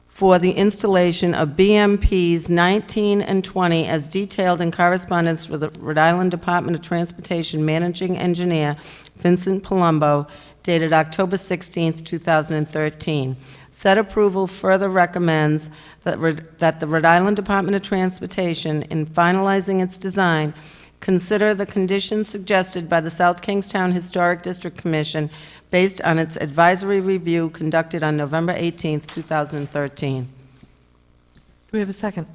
for the installation of BMPs 19 and 20 as detailed in correspondence with the Rhode Island Department of Transportation Managing Engineer Vincent Palumbo, dated October 16, 2013. Said approval further recommends that the Rhode Island Department of Transportation, in finalizing its design, consider the conditions suggested by the South Kingstown Historic District Commission based on its advisory review conducted on November 18, 2013. do we have a second?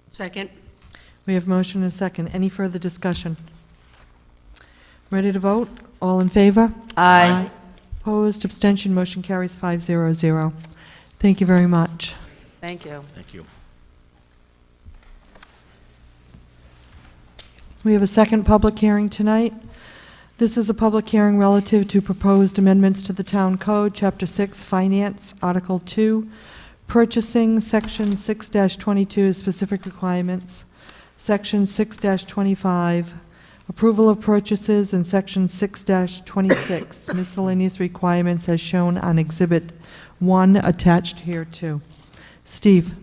Second. We have motion and a second. Any further discussion? Ready to vote? All in favor? Aye. Opposed, abstention, motion carries 500. Thank you very much. Thank you. Thank you. We have a second public hearing tonight. This is a public hearing relative to proposed amendments to the Town Code, Chapter 6, Finance, Article 2, Purchasing, Section 6-22, Specific Requirements, Section 6-25, Approval of Purchases, and Section 6-26, Miscellaneous Requirements as shown on Exhibit 1 attached here too. Steve?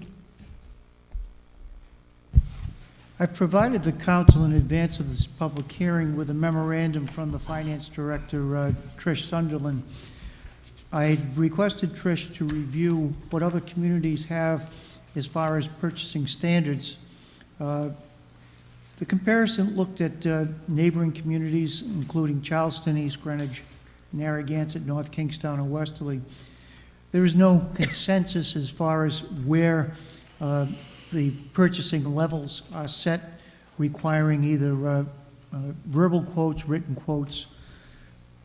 I've provided the council in advance of this public hearing with a memorandum from the Finance Director, Trish Sunderland. I had requested Trish to review what other communities have as far as purchasing standards. The comparison looked at neighboring communities, including Charleston, East Greenwich, Narragansett, North Kingstown, and Westerly. There is no consensus as far as where the purchasing levels are set, requiring either verbal quotes, written quotes.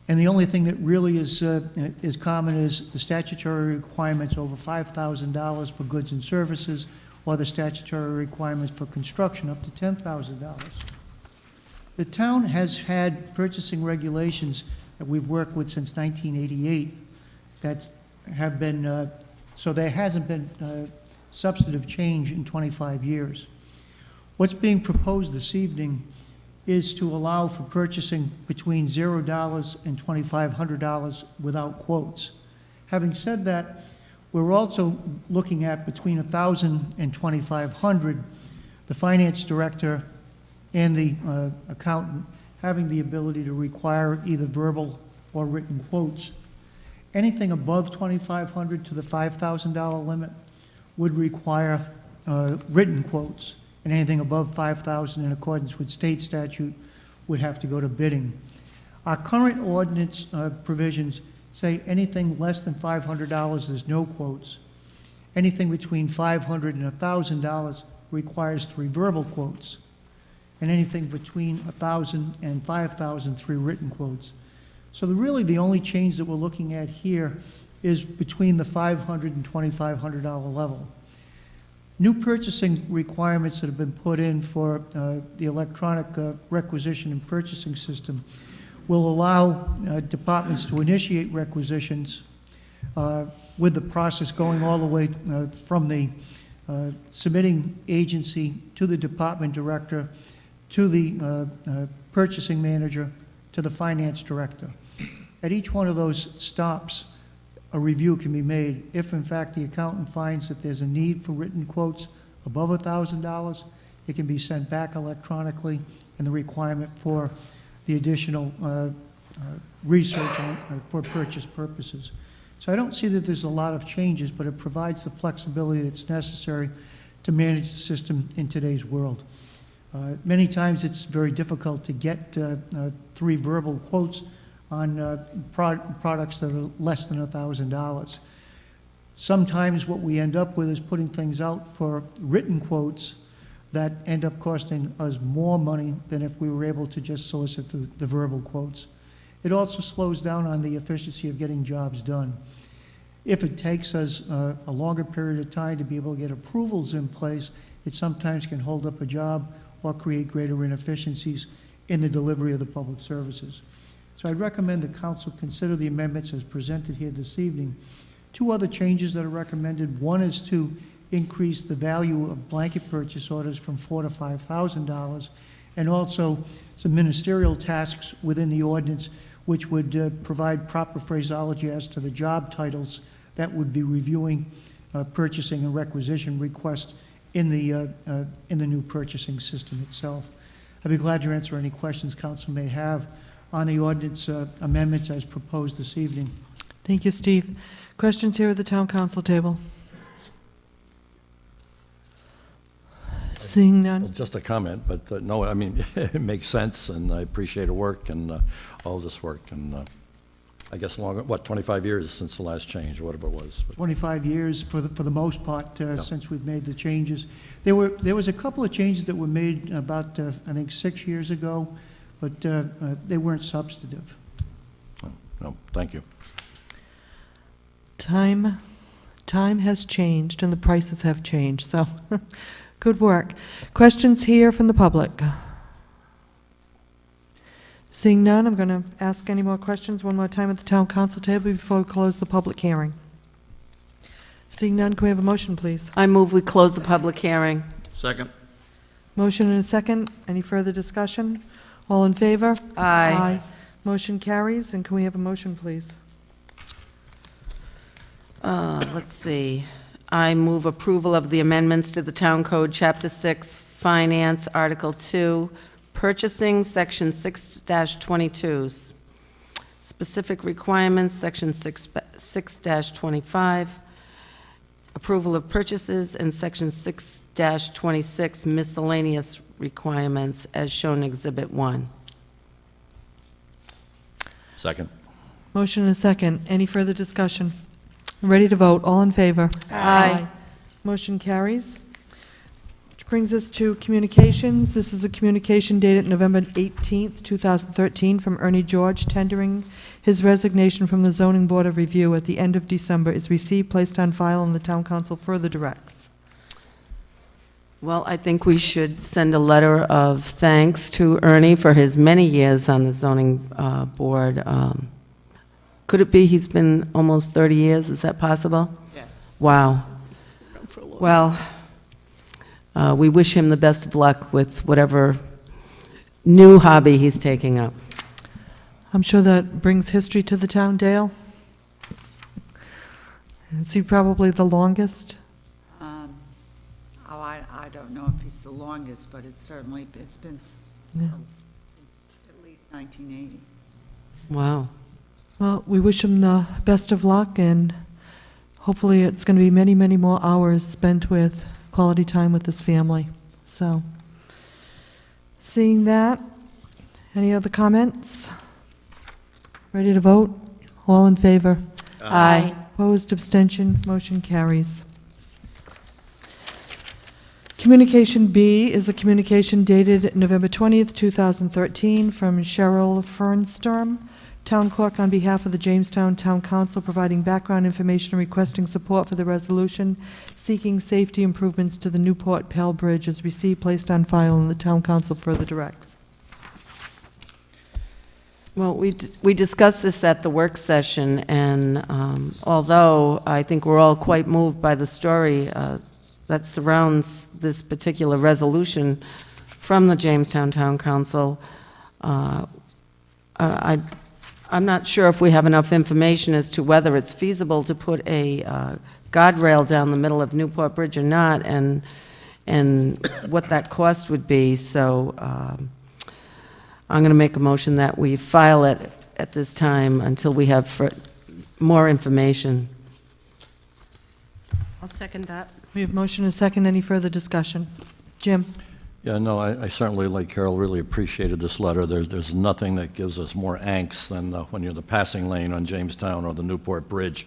And the only thing that really is common is the statutory requirements over $5,000 for goods and services, or the statutory requirements for construction up to $10,000. The town has had purchasing regulations that we've worked with since 1988 that have been, so there hasn't been substantive change in 25 years. What's being proposed this evening is to allow for purchasing between $0 and $2,500 without quotes. Having said that, we're also looking at between $1,000 and $2,500, the finance director and the accountant having the ability to require either verbal or written quotes. Anything above $2,500 to the $5,000 limit would require written quotes, and anything above $5,000 in accordance with state statute would have to go to bidding. Our current ordinance provisions say anything less than $500, there's no quotes. Anything between $500 and $1,000 requires 3 verbal quotes, and anything between $1,000 and $5,000, 3 written quotes. So really the only change that we're looking at here is between the $500 and $2,500 level. New purchasing requirements that have been put in for the electronic requisition and purchasing system will allow departments to initiate requisitions with the process going all the way from the submitting agency to the department director, to the purchasing manager, to the finance director. At each one of those stops, a review can be made. If in fact the accountant finds that there's a need for written quotes above $1,000, it can be sent back electronically, and the requirement for the additional research for purchase purposes. So I don't see that there's a lot of changes, but it provides the flexibility that's necessary to manage the system in today's world. Many times, it's very difficult to get 3 verbal quotes on products that are less than $1,000. Sometimes what we end up with is putting things out for written quotes that end up costing us more money than if we were able to just solicit the verbal quotes. It also slows down on the efficiency of getting jobs done. If it takes us a longer period of time to be able to get approvals in place, it sometimes can hold up a job or create greater inefficiencies in the delivery of the public services. So I'd recommend the council consider the amendments as presented here this evening. 2 other changes that are recommended. One is to increase the value of blanket purchase orders from $4,000 to $5,000, and also some ministerial tasks within the ordinance which would provide proper phraseology as to the job titles that would be reviewing purchasing and requisition requests in the new purchasing system itself. I'd be glad to answer any questions council may have on the ordinance amendments as proposed this evening. Thank you, Steve. Questions here at the town council table? Seeing Well, none? just a comment, but no, I mean, it makes sense, and I appreciate the work and all this work, and I guess 25 years since the last change, whatever it was. 25 years for the most part since we've made the changes. There was a couple of changes that were made about, I think, 6 years ago, but they weren't substantive. No, thank you. Time has changed and the prices have changed, so good work. Questions here from the public? Seeing none, I'm going to ask any more questions one more time at the town council table before we close the public hearing. Seeing none, can we have a motion, please? I move we close the public hearing. Second. Motion and a second. Any further discussion? All in favor? Aye. Motion carries, and can we have a motion, please? Let's see. I move approval of the amendments to the Town Code, Chapter 6, Finance, Article 2, Purchasing, Section 6-22, Specific Requirements, Section 6-25, Approval of Purchases, and Section 6-26, Miscellaneous Requirements, as shown in Exhibit 1. Second. Motion and a second. Any further discussion? Ready to vote. All in favor? Aye. Motion carries. Which brings us to communications. This is a communication dated November 18th, 2013, from Ernie George, tendering his resignation from the Zoning Board of Review at the end of December. Is received, placed on file, and the town council further directs. Well, I think we should send a letter of thanks to Ernie for his many years on the zoning board. Could it be he's been almost 30 years? Is that possible? Yes. Wow. Well, we wish him the best of luck with whatever new hobby he's taking up. I'm sure that brings history to the town, Dale. Is he probably the longest? I don't know if he's the longest, but it's been since Yeah. at least 1980. Wow. Well, we wish him the best of luck, and hopefully it's going to be many, many more hours spent with quality time with his family. So, seeing that, any other comments? Ready to vote? All in favor? Aye. Opposed, abstention, motion carries. Communication B is a communication dated November 20th, 2013, from Cheryl Fernstorm, Town Clerk, on behalf of the Jamestown Town Council, providing background information and requesting support for the resolution seeking safety improvements to the Newport Pell Bridge. Is received, placed on file, and the Town Council further directs. Well, we discussed this at the work session, and although I think we're all quite moved by the story that surrounds this particular resolution from the Jamestown Town Council, I'm not sure if we have enough information as to whether it's feasible to put a guardrail down the middle of Newport Bridge or not, and what that cost would be. So I'm going to make a motion that we file it at this time until we have more information. I'll second that. We have motion and second. Any further discussion? Jim? Yeah, no, I certainly, like Carol, really appreciated this letter. There's nothing that gives us more angst than when you're in the passing lane on Jamestown or the Newport Bridge,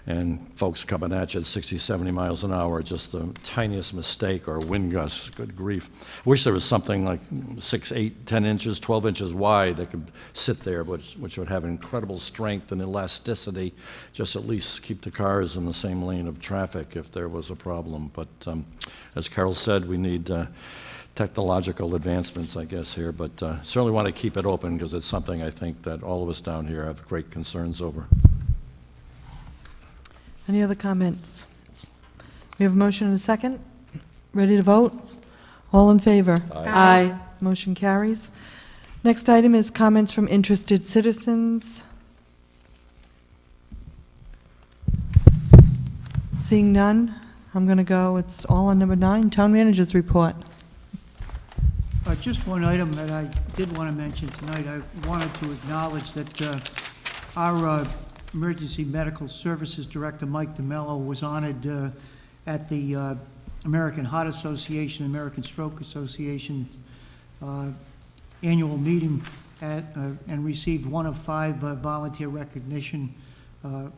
and folks coming at you at 60, 70 miles an hour, just the tiniest mistake or wind gusts, good grief. I wish there was something like 6, 8, 10 inches, 12 inches wide that could sit there, which would have incredible strength and elasticity, just at least keep the cars in the same lane of traffic if there was a problem. But as Carol said, we need technological advancements, I guess, here, but certainly want to keep it open because it's something I think that all of us down here have great concerns over. Any other comments? We have a motion and a second. Ready to vote? All in favor? Aye. Motion carries. Next item is comments from interested citizens. Seeing none, I'm going to go, it's all on number 9, Town Manager's Report. Just one item that I did want to mention tonight. I wanted to acknowledge that our Emergency Medical Services Director, Mike DeMello, was honored at the American Heart Association, American Stroke Association annual meeting and received one of 5 volunteer recognition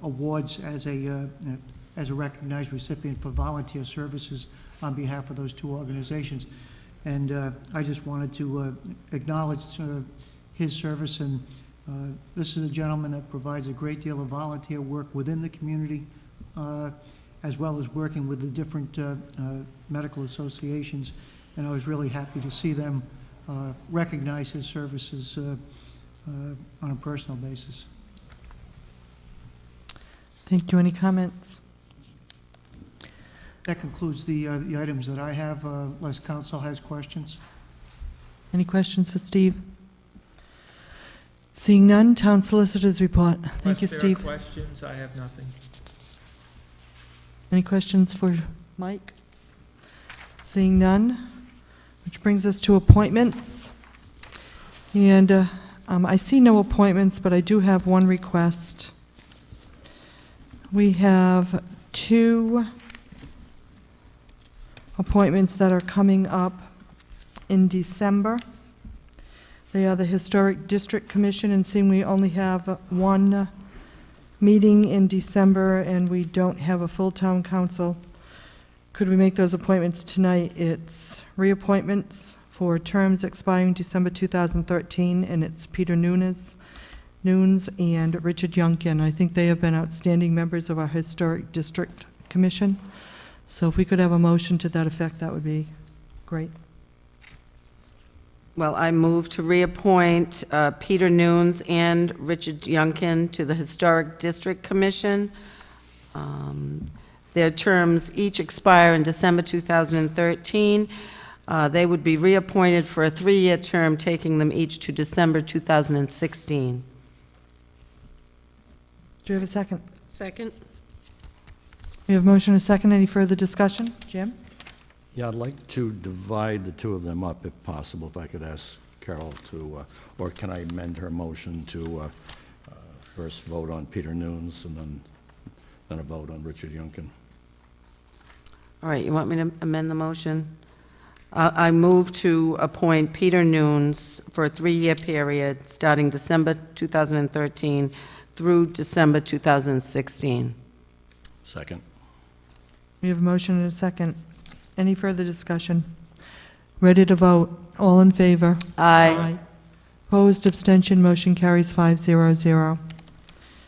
awards as a recognized recipient for volunteer services on behalf of those 2 organizations. And I just wanted to acknowledge his service, and this is a gentleman that provides a great deal of volunteer work within the community, as well as working with the different medical associations, and I was really happy to see them recognize his services on a personal basis. Thank you. Any comments? That concludes the items that I have, unless council has questions. Any questions for Steve? Seeing none, Town Solicitor's Report. Thank you, Unless there are Steve. questions, I have nothing. Any questions for Mike? Seeing none, which brings us to appointments. And I see no appointments, but I do have one request. We have 2 appointments that are coming up in December. They are the Historic District Commission, and seeing we only have 1 meeting in December and we don't have a full town council, could we make those appointments tonight? It's reappointments for terms expiring December 2013, and it's Peter Nunes and Richard Youngkin. I think they have been outstanding members of our Historic District Commission. So if we could have a motion to that effect, that would be great. Well, I move to reappoint Peter Nunes and Richard Youngkin to the Historic District Commission. Their terms each expire in December 2013. They would be reappointed for a 3-year term, taking them each to December 2016. Do you have a second? Second. We have a motion and a second. Any further discussion? Jim? Yeah, I'd like to divide the 2 of them up if possible, if I could ask Carol to, or can I amend her motion to first vote on Peter Nunes and then a vote on Richard Youngkin? All right, you want me to amend the motion? I move to appoint Peter Nunes for a 3-year period, starting December 2013 through December 2016. Second. We have a motion and a second. Any further discussion? Ready to vote? All in favor? Aye. Opposed, abstention, motion carries 500.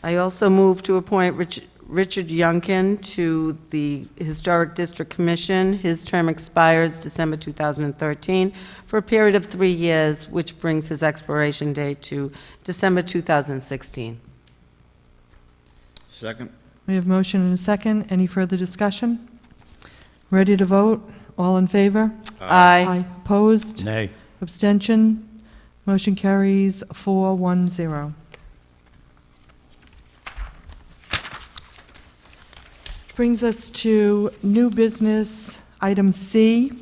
I also move to appoint Richard Youngkin to the Historic District Commission. His term expires December 2013 for a period of 3 years, which brings his expiration date to December 2016. Second. We have motion and a second. Any further discussion? Ready to vote? All in favor? Aye. Opposed? Nay. Abstention? Motion carries 410. Brings us to new business, item C.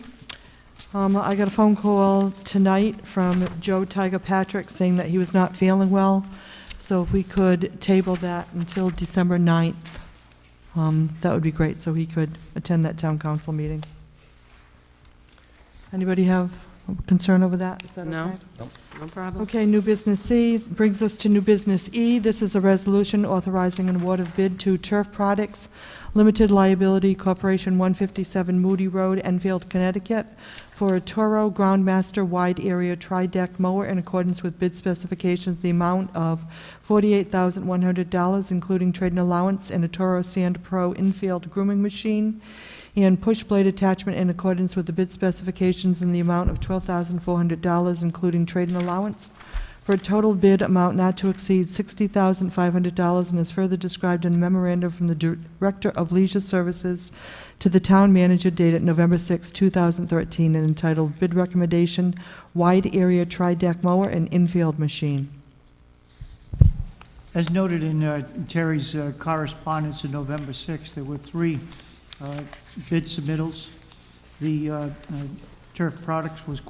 I got a phone call tonight from Joe Tiger Patrick saying that he was not feeling well. So if we could table that until December 9th, that would be great, so he could attend that town council meeting. Anybody have concern over that? Is that No? okay? No problem. Okay, new business C brings us to new business E. This is a resolution authorizing an award of bid to Turf Products Limited Liability Corporation, 157 Moody Road, Enfield, Connecticut, for a Toro Groundmaster wide area tri-deck mower in accordance with bid specifications, the amount of $48,100, including trade-in allowance, and a Toro Sand Pro infield grooming machine, and push blade attachment in accordance with the bid specifications in the amount of $12,400, including trade-in allowance, for a total bid amount not to exceed $60,500, and is further described in a memorandum from the Director of Leisure Services to the Town Manager dated November 6, 2013, and entitled Bid Recommendation, Wide Area Tri-Deck Mower and Infield Machine. As noted in Terry's correspondence of November 6th, there were 3 bid submittals. The Turf Products was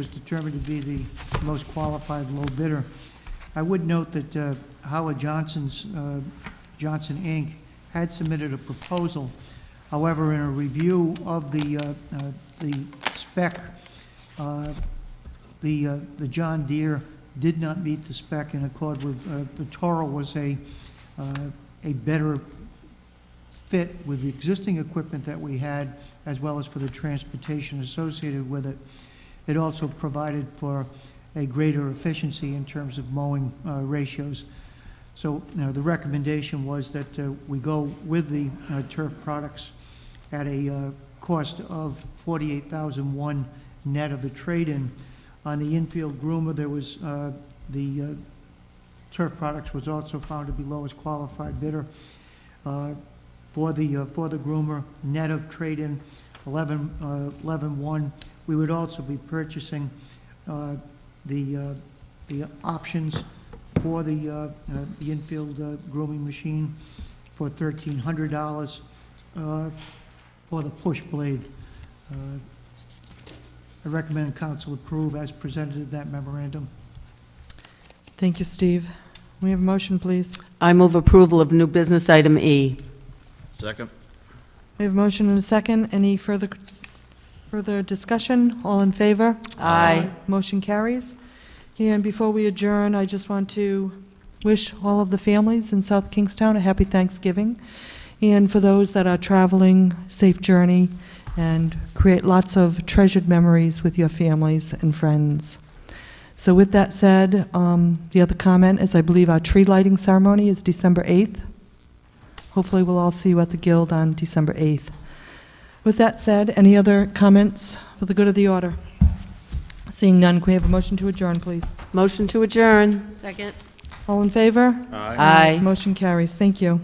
determined to be the most qualified low bidder. I would note that Howard Johnson Inc. had submitted a proposal. However, in a review of the spec, the John Deere did not meet the spec in accord with the Toro was a better fit with the existing equipment that we had, as well as for the transportation associated with it. It also provided for a greater efficiency in terms of mowing ratios. So the recommendation was that we go with the Turf Products at a cost of $48,001 net of the trade-in. On the infield groomer, there was the Turf Products was also found to be lowest qualified bidder. For the groomer, net of trade-in, 11,1. We would also be purchasing the options for the infield grooming machine for $1,300 for the push blade. I recommend council approve as presented in that memorandum. Thank you, Steve. We have a motion, please. I move approval of new business item E. Second. We have a motion and a second. Any further discussion? All in favor? Aye. Motion carries. And before we adjourn, I just want to wish all of the families in South Kingstown a happy Thanksgiving. And for those that are traveling, safe journey, and create lots of treasured memories with your families and friends. So with that said, the other comment is I believe our tree lighting ceremony is December 8th. Hopefully we'll all see you at the Guild on December 8th. With that said, any other comments for the good of the order? Seeing none, can we have a motion to adjourn, please? Motion to adjourn. Second. All in favor? Aye. Motion carries. Thank you.